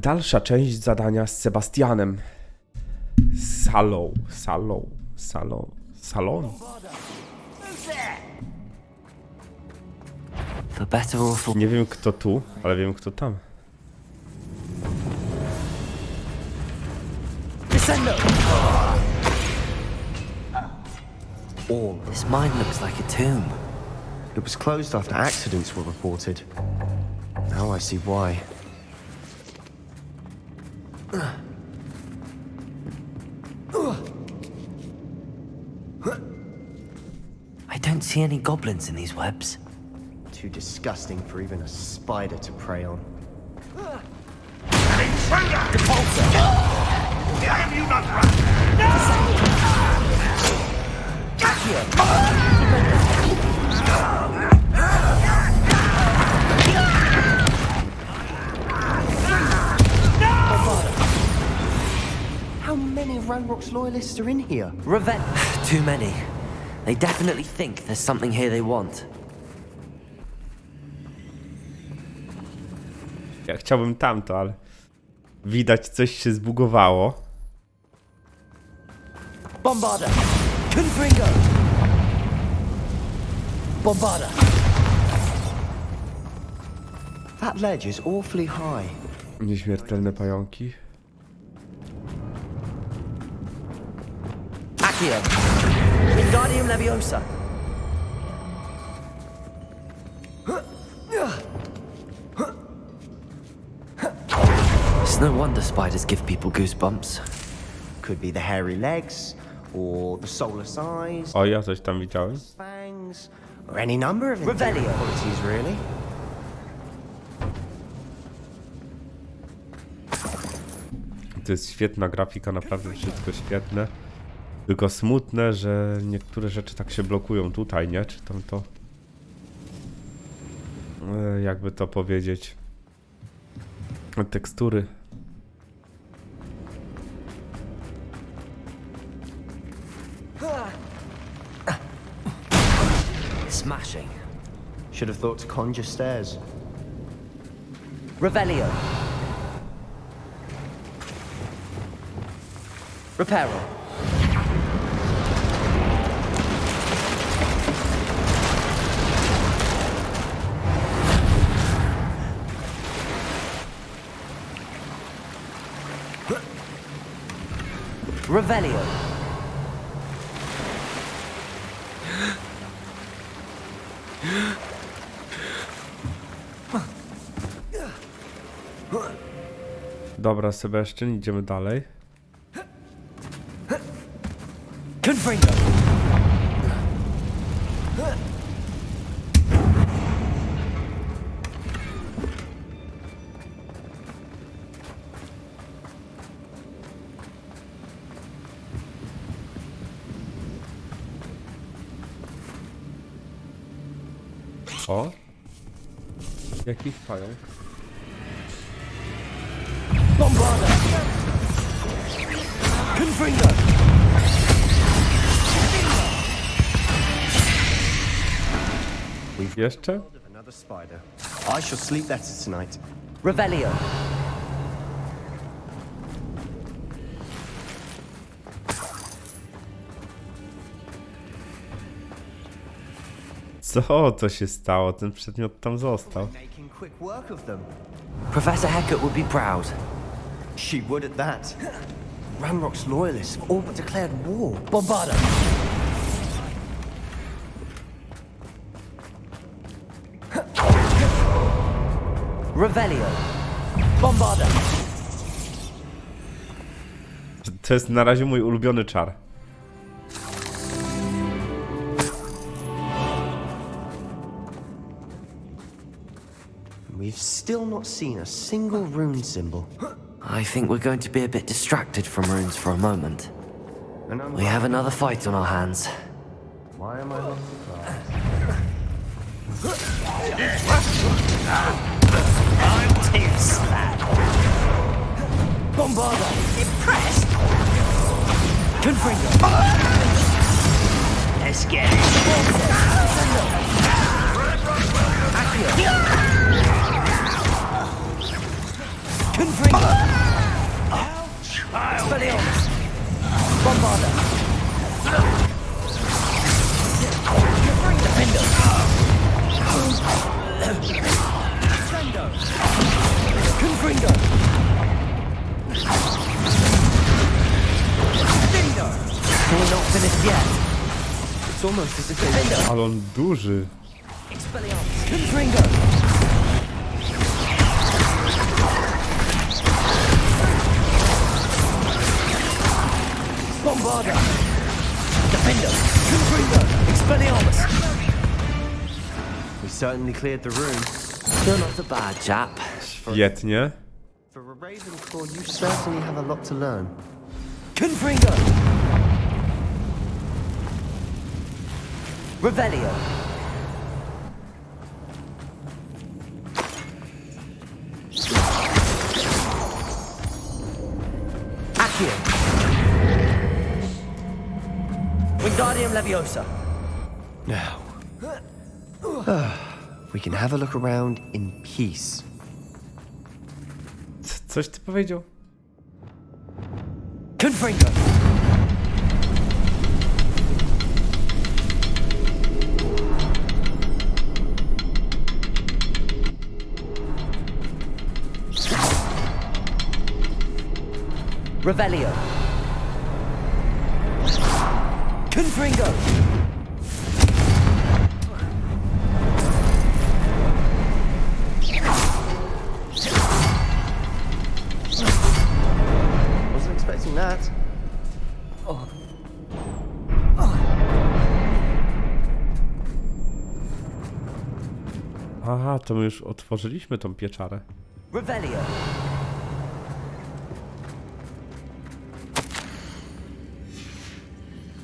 Dalsza część zadania z Sebastianem. Salon. Nie wiem kto tu, ale wiem kto tam. This mine looks like a tomb. It was closed after accidents were reported. Now I see why. I don't see any goblins in these webs. Too disgusting for even a spider to prey on. An intruder! Repulsor! Have you not run? How many Ranrock's loyalists are in here? Too many. They definitely think there's something here they want. Ja chciałbym tamto, ale widać coś się zbugowało. Bombarda! Confringo! Bombarda! That ledge is awfully high. Nieśmiertelne pająki. Accio! Wingardium Leviosa! It's no wonder spiders give people goosebumps. Could be the hairy legs, or the soulless eyes, O, ja coś tam widziałem. fangs, or any number of Revelio. inferior qualities, really. To jest świetna grafika, naprawdę wszystko świetne. Tylko smutne, że niektóre rzeczy tak się blokują tutaj, nie? Czy tam to... jakby to powiedzieć... tekstury. Smashing. Should have thought to conjure stairs. Revelio. Reparo. Revelio. Dobra, Sebastian, idziemy dalej. Confringo. O! Jakiś pająk. Bombarda. Confringo. Jeszcze? Another spider. I shall sleep better tonight. Revelio. Co to się stało? Ten przedmiot tam został. Making quick work of them. Professor Hecat would be proud. She would at that. Ranrock's loyalists have all but declared war. Bombarda. Revelio. Bombarda. To jest na razie mój ulubiony czar. We've still not seen a single rune symbol. I think we're going to be a bit distracted from runes for a moment. And I'm We have another fight on our hands. why am I not surprised? I'm too sad. Bombarda. Impressed? Confringo. Let's get it. Confringo! Expelliarmus! Bombarda! Defender! Trendo! Confringo! Defender! We're not finished yet. It's almost as if they... Ale on duży. Expelliarmus! Confringo! Bombarda! Defender! Confringo! Expelliarmus! We certainly cleared the room. You're not a bad chap. Świetnie. For a Ravenclaw, you certainly have a lot to learn. Confringo! Revelio! Accio! Wingardium Leviosa! Now, we can have a look around in peace. Coś ty powiedział? Confringo! Revelio! Confringo! Wasn't expecting that. Aha, to my już otworzyliśmy tą pieczarę. Revelio!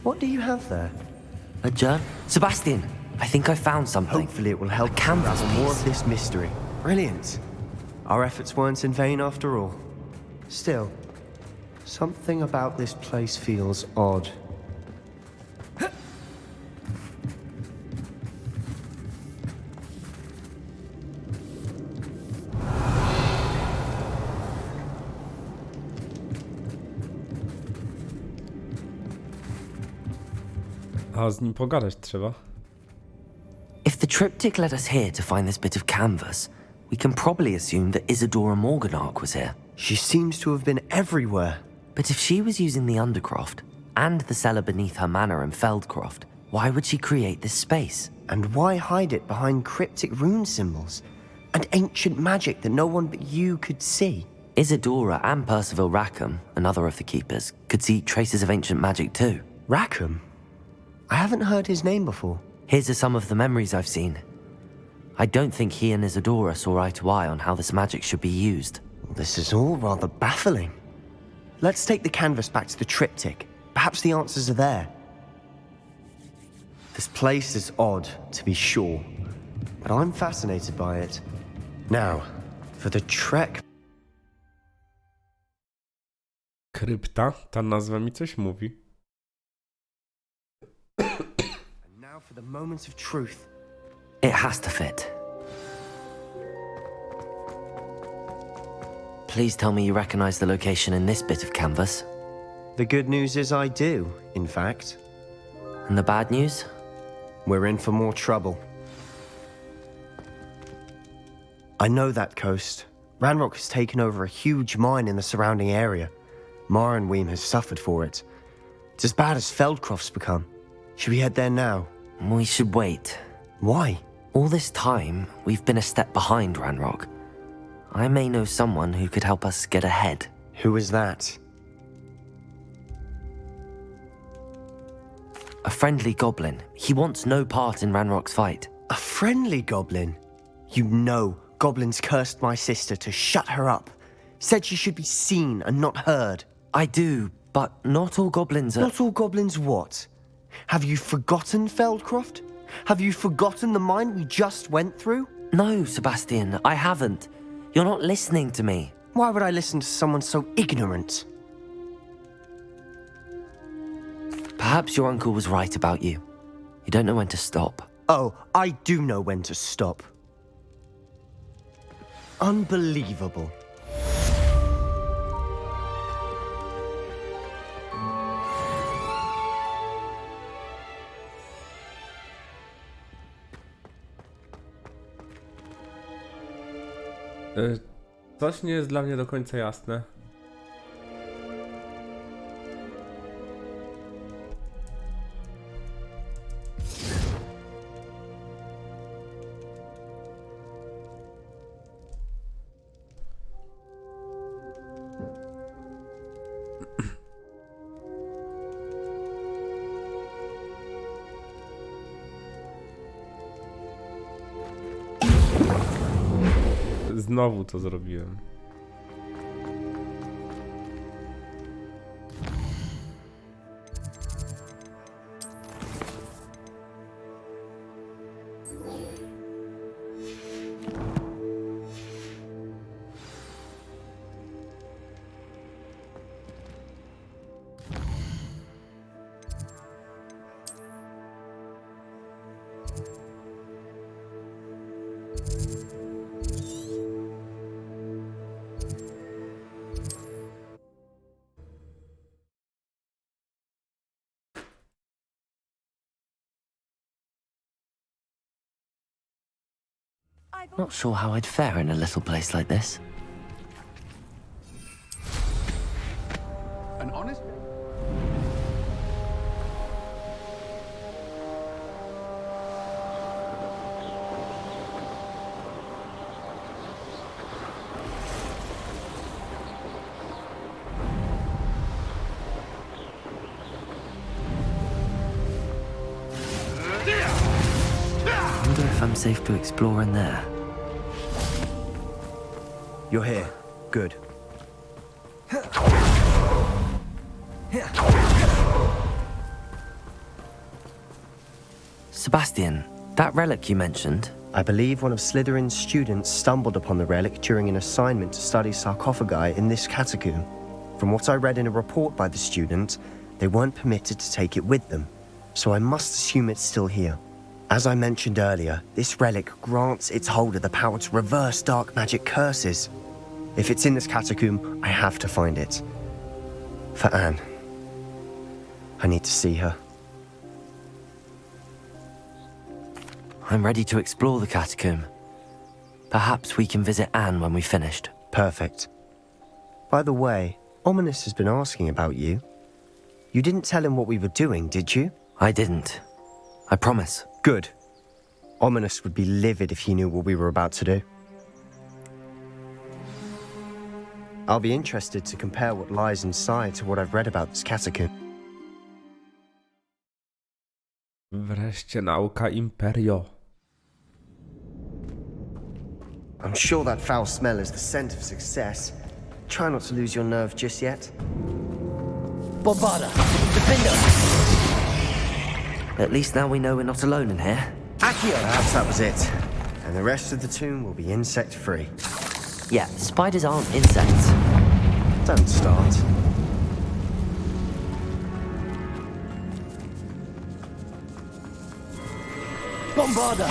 What do you have there? A journal? Sebastian, I think I found something. Hopefully it will help A canvas unravel more piece. of this mystery. Brilliant. Our efforts weren't in vain after all. Still, something about this place feels odd. A z nim pogadać trzeba. If the triptych led us here to find this bit of canvas, we can probably assume that Isadora Morganach was here. She seems to have been everywhere. But if she was using the Undercroft and the cellar beneath her manor in Feldcroft, why would she create this space? And why hide it behind cryptic rune symbols? And ancient magic that no one but you could see? Isadora and Percival Rackham, another of the keepers, could see traces of ancient magic too. Rackham? I haven't heard his name before. Here's some of the memories I've seen. I don't think he and Isadora saw eye to eye on how this magic should be used. This is all rather baffling. Let's take the canvas back to the triptych. Perhaps the answers are there. This place is odd, to be sure, but I'm fascinated by it. Now, for the trek... Krypta? Ta nazwa mi coś mówi. And now for the moments of truth. It has to fit. Please tell me you recognize the location in this bit of canvas. The good news is I do, in fact. And the bad news? We're in for more trouble. I know that coast. Ranrock has taken over a huge mine in the surrounding area. Marenweem has suffered for it. It's as bad as Feldcroft's become. Should we head there now? We should wait. Why? All this time, we've been a step behind Ranrock. I may know someone who could help us get ahead. Who is that? A friendly goblin. He wants no part in Ranrock's fight. A friendly goblin? You know goblins cursed my sister to shut her up. Said she should be seen and not heard. I do, but not all goblins are... Not all goblins what? Have you forgotten Feldcroft? Have you forgotten the mine we just went through? No, Sebastian, I haven't. You're not listening to me. Why would I listen to someone so ignorant? Perhaps your uncle was right about you. You don't know when to stop. Oh, I do know when to stop. Unbelievable. Coś nie jest dla mnie do końca jasne. Znowu to zrobiłem. Not sure how I'd fare in a little place like this. An honest... I wonder if I'm safe to explore in there. You're here. Good. Sebastian, that relic you mentioned, I believe one of Slytherin's students stumbled upon the relic during an assignment to study sarcophagi in this catacomb. From what I read in a report by the student, they weren't permitted to take it with them, so I must assume it's still here. As I mentioned earlier, this relic grants its holder the power to reverse dark magic curses. If it's in this catacomb, I have to find it. For Anne. I need to see her. I'm ready to explore the catacomb. Perhaps we can visit Anne when we've finished. Perfect. By the way, Ominous has been asking about you. You didn't tell him what we were doing, did you? I didn't. I promise. Good. Ominous would be livid if he knew what we were about to do. I'll be interested to compare what lies inside to what I've read about this catacomb. Wreszcie nauka Imperio. I'm sure that foul smell is the scent of success. Try not to lose your nerve just yet. Bombarda! Defender! At least now we know we're not alone in here. Accio! Perhaps that was it. And the rest of the tomb will be insect-free. Yeah, spiders aren't insects. Don't start. Bombarda!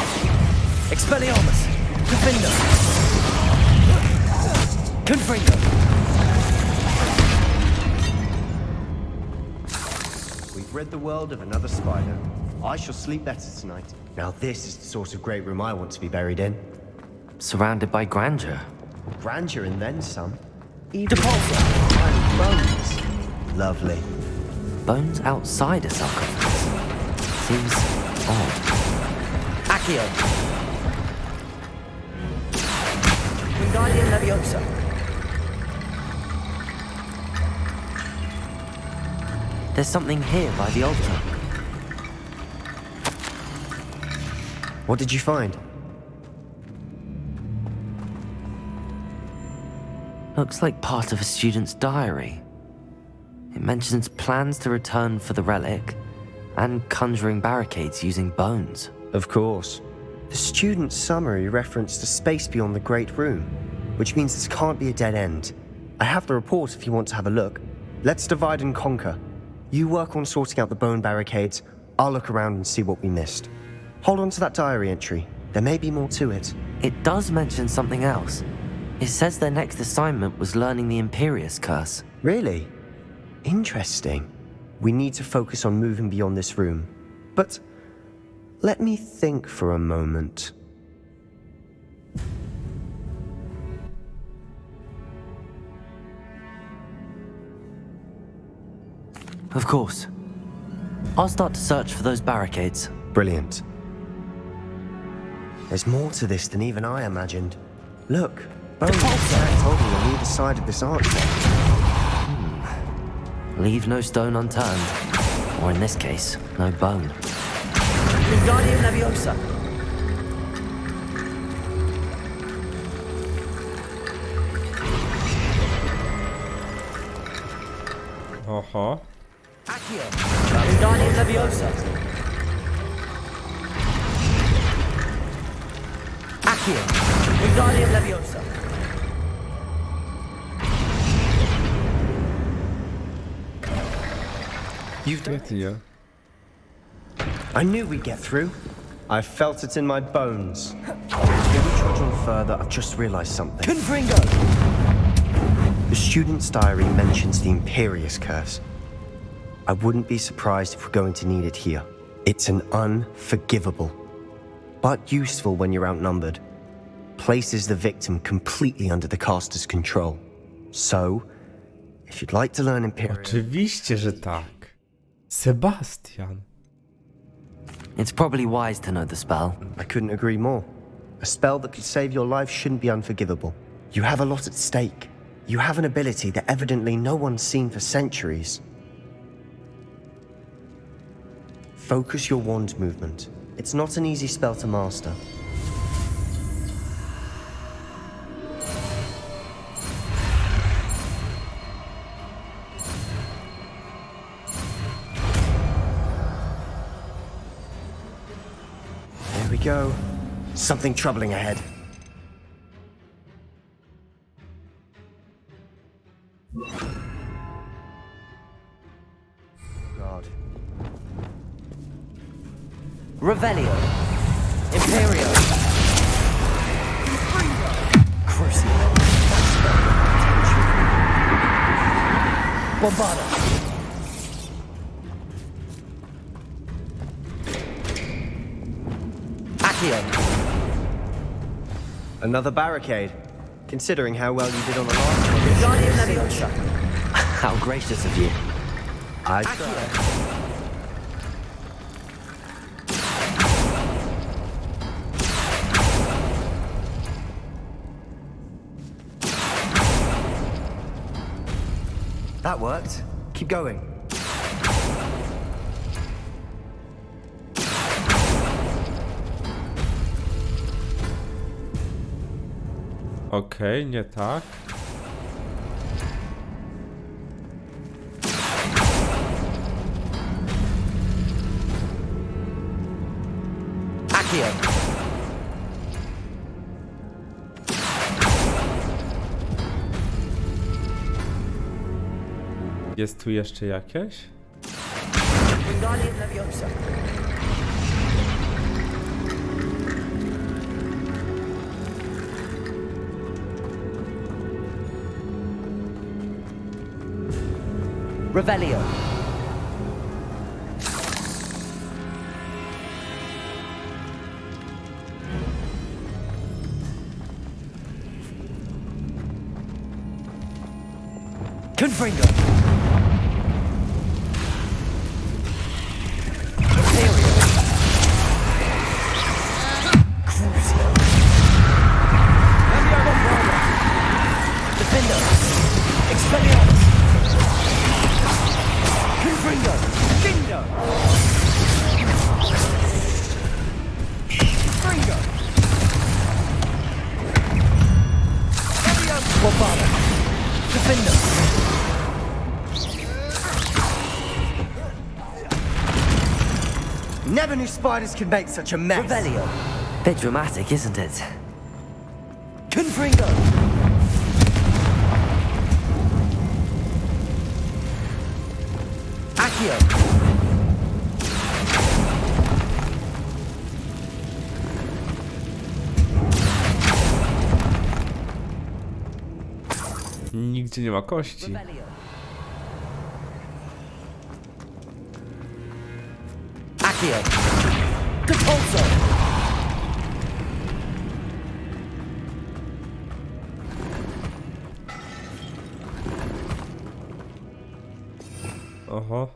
Expelliarmus! Defender! Confringo! We've read the world of another spider. I shall sleep better tonight. Now this is the sort of great room I want to be buried in. Surrounded by grandeur. Grandeur and then some. Even Depulsor! tiny bones. Lovely. Bones outside a sarcophagus. Seems odd. Accio! Wingardium Leviosa! There's something here by the altar. What did you find? Looks like part of a student's diary. It mentions plans to return for the relic and conjuring barricades using bones. Of course. The student's summary referenced a space beyond the Great Room, which means this can't be a dead end. I have the report if you want to have a look. Let's divide and conquer. You work on sorting out the bone barricades. I'll look around and see what we missed. Hold on to that diary entry. There may be more to it. It does mention something else. It says their next assignment was learning the Imperius curse. Really? Interesting. We need to focus on moving beyond this room. But let me think for a moment. Of course. I'll start to search for those barricades. Brilliant. There's more to this than even I imagined. Look, bones stacked over on either side of this archway. Leave no stone unturned. Or in this case, no bone. Wingardium Leviosa. Oho. Accio. Wingardium Leviosa. Accio. Wingardium Leviosa. You've done it. Świetnie. I knew we'd get through. I felt it in my bones. Before we trudge on further, I've just realized something. Confringo. The student's diary mentions the Imperious curse. I wouldn't be surprised if we're going to need it here. It's an unforgivable, but useful when you're outnumbered. Places the victim completely under the caster's control. So, if you'd like to learn Imperial... Oczywiście, że tak. Sebastian. It's probably wise to know the spell. I couldn't agree more. A spell that could save your life shouldn't be unforgivable. You have a lot at stake. You have an ability that evidently no one's seen for centuries. Focus your wand movement. It's not an easy spell to master. There we go. Something troubling ahead. God. Revelio. Imperio. Crucio. Bombarda. Accio. Another barricade. Considering how well you did on the last one. Wingardium Leviosa. How gracious of you. I Accio. That worked. Keep going. Okej, nie tak. Accio. Jest tu jeszcze jakieś? Wingardium Leviosa. Revelio. Confringo. Imperio. Crucio. Bombarda. Defender. Expelliarmus. Confringo. Findo. Fringo. Bombarda. Defender. Never knew spiders could make such a mess. Revelio. Bit dramatic, isn't it? Confringo. Accio. Nigdzie nie ma kości. Revelio. Accio. Compulso. Oho.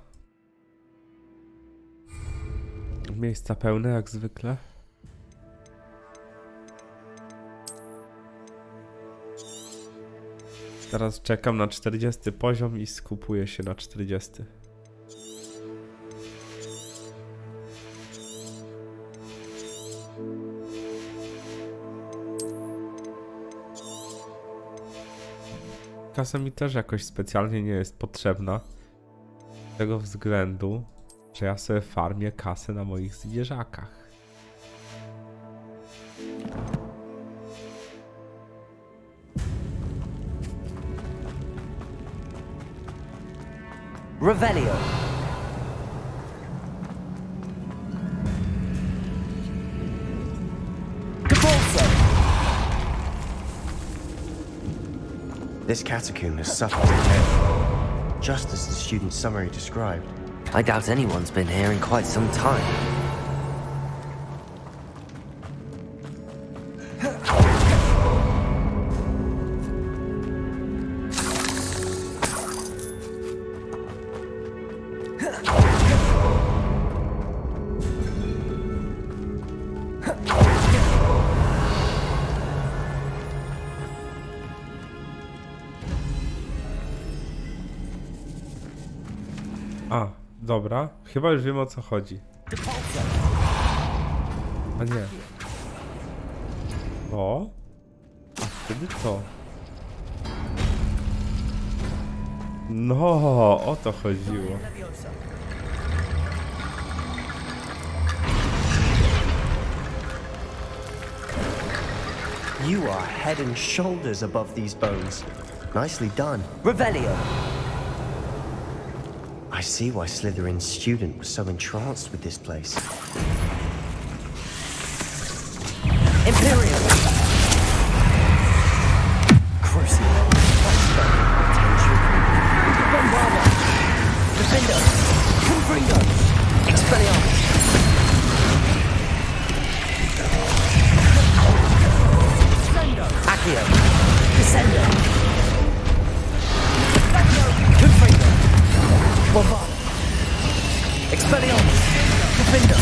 miejsca pełne jak zwykle. Teraz czekam na 40 poziom i skupuję się na 40. Kasa mi też jakoś specjalnie nie jest potrzebna. Z tego względu, że ja sobie farmię kasę na moich zwierzakach. Revelio. Capulso. This catacomb has suffered decay, just as the student's summary described. I doubt anyone's been here in quite some time. A, dobra. Chyba już wiem, o co chodzi. A nie. O. A wtedy to. No, o to chodziło. You are head and shoulders above these bones. Nicely done. Revelio. I see why Slytherin's student was so entranced with this place. Imperio. Crucible. Bombardment. Defender. Confringo. Expelliarmus. Accio. Descendo. Confringo. Bombardment. Expelliarmus. Defender.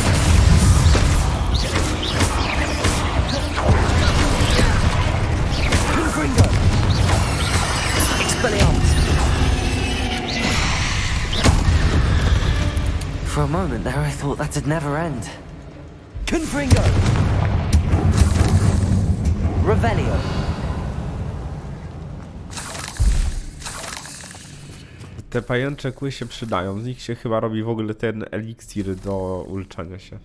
Confringo. Expelliarmus. For a moment there, I thought that'd never end. Confringo. Revelio. Te pajęcze kły się przydają. Z nich się chyba robi w ogóle ten eliksir do uleczania się.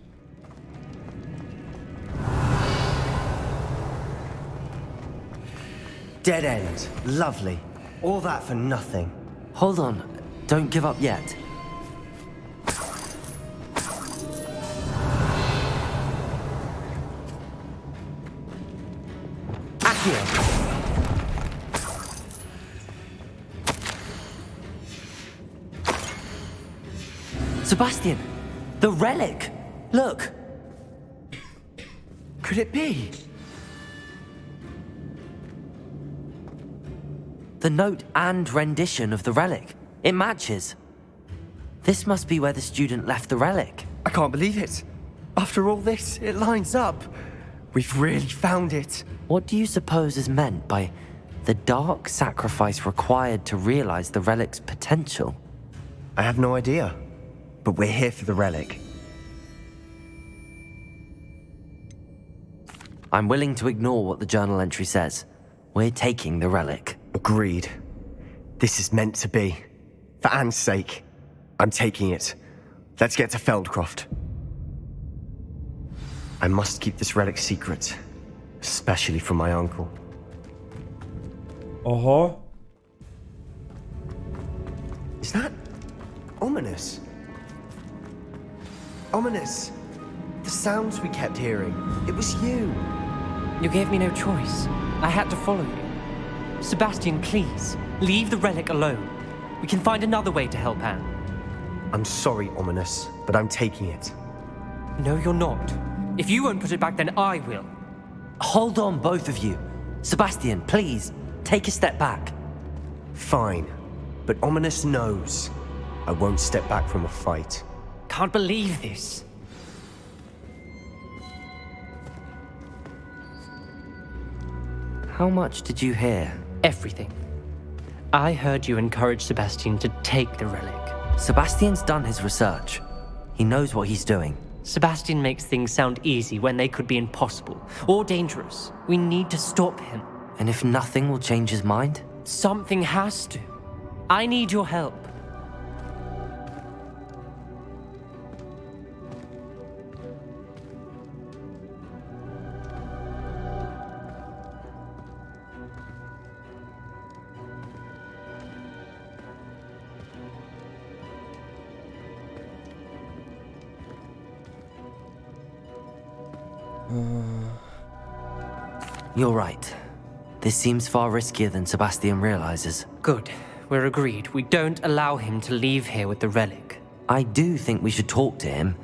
Dead end. Lovely. All that for nothing. Hold on, don't give up yet. Accio. Sebastian, the relic! Look! Could it be? The note and rendition of the relic. It matches. This must be where the student left the relic. I can't believe it. After all this, it lines up. We've really found it. What do you suppose is meant by the dark sacrifice required to realize the relic's potential? I have no idea. But we're here for the relic. I'm willing to ignore what the journal entry says. We're taking the relic. Agreed. This is meant to be. For Anne's sake, I'm taking it. Let's get to Feldcroft. I must keep this relic secret, especially from my uncle. Oho. Is that ominous? Ominous. The sounds we kept hearing. It was you. You gave me no choice. I had to follow you. Sebastian, please, leave the relic alone. We can find another way to help Anne. I'm sorry, Ominous, but I'm taking it. No, you're not. If you won't put it back, then I will. Hold on, both of you. Sebastian, please, take a step back. Fine, but Ominous knows I won't step back from a fight. Can't believe this. How much did you hear? Everything. I heard you encourage Sebastian to take the relic. Sebastian's done his research. He knows what he's doing. Sebastian makes things sound easy when they could be impossible or dangerous. We need to stop him. And if nothing will change his mind? Something has to. I need your help. You're right. This seems far riskier than Sebastian realizes. Good. We're agreed. We don't allow him to leave here with the relic. I do think we should talk to him,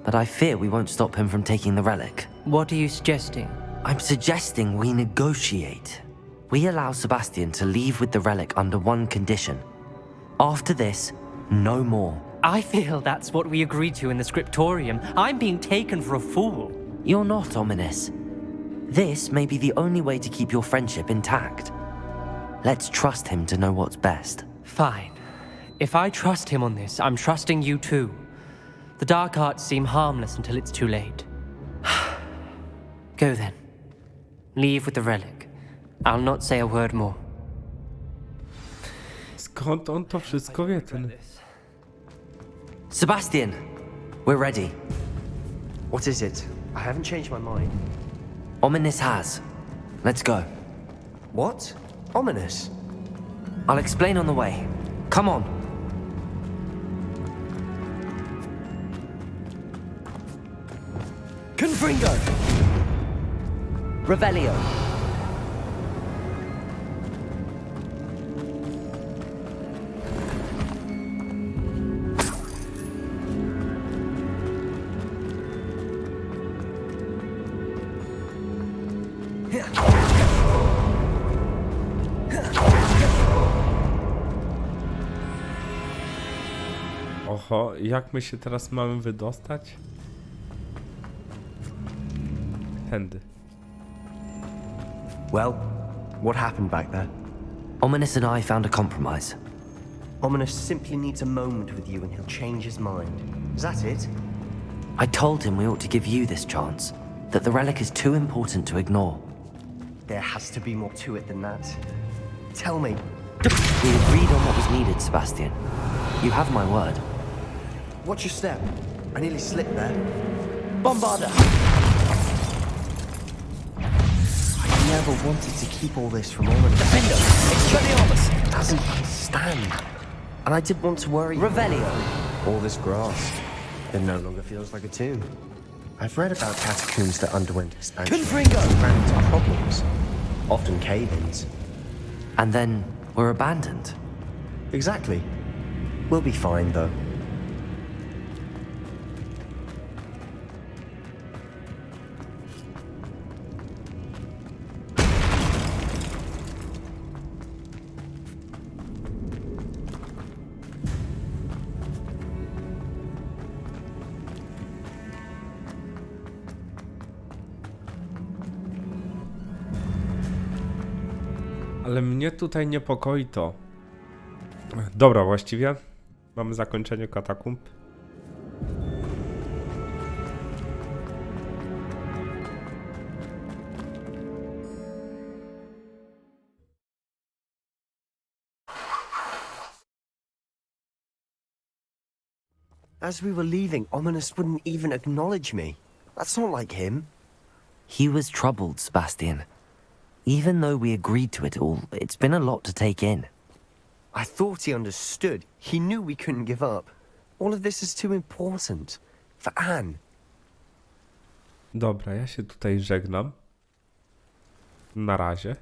but I fear we won't stop him from taking the relic. What are you suggesting? I'm suggesting we negotiate. We allow Sebastian to leave with the relic under one condition. After this, no more. I feel that's what we agreed to in the scriptorium. I'm being taken for a fool. You're not ominous. This may be the only way to keep your friendship intact. Let's trust him to know what's best. Fine. If I trust him on this, I'm trusting you too. The dark arts seem harmless until it's too late. Go then. Leave with the relic. I'll not say a word more. Skąd on to wszystko wie, ten? Sebastian, we're ready. What is it? I haven't changed my mind. Ominous has. Let's go. What? Ominous? I'll explain on the way. Come on. Confringo! Revelio. Oho, jak my się teraz mamy wydostać? Tędy. Well, what happened back there? Ominous and I found a compromise. Ominous simply needs a moment with you and he'll change his mind. Is that it? I told him we ought to give you this chance, that the relic is too important to ignore. There has to be more to it than that. Tell me. We agreed on what was needed, Sebastian. You have my word. Watch your step. I nearly slipped there. Bombarda! I never wanted to keep all this from Ominous. Defender! Expelliarmus! Doesn't understand. And I didn't want to worry. Revelio! All this grass. It no longer feels like a tomb. I've read about catacombs that underwent expansion. Confringo! And ran into problems. Often cave-ins. And then we're abandoned. Exactly. We'll be fine, though. Ale mnie tutaj niepokoi to. Dobra, właściwie mamy zakończenie katakumb. As we were leaving, Ominous wouldn't even acknowledge me. That's not like him. He was troubled, Sebastian. Even though we agreed to it all, it's been a lot to take in. I thought he understood. He knew we couldn't give up. All of this is too important. For Anne. Dobra, ja się tutaj żegnam. Na razie.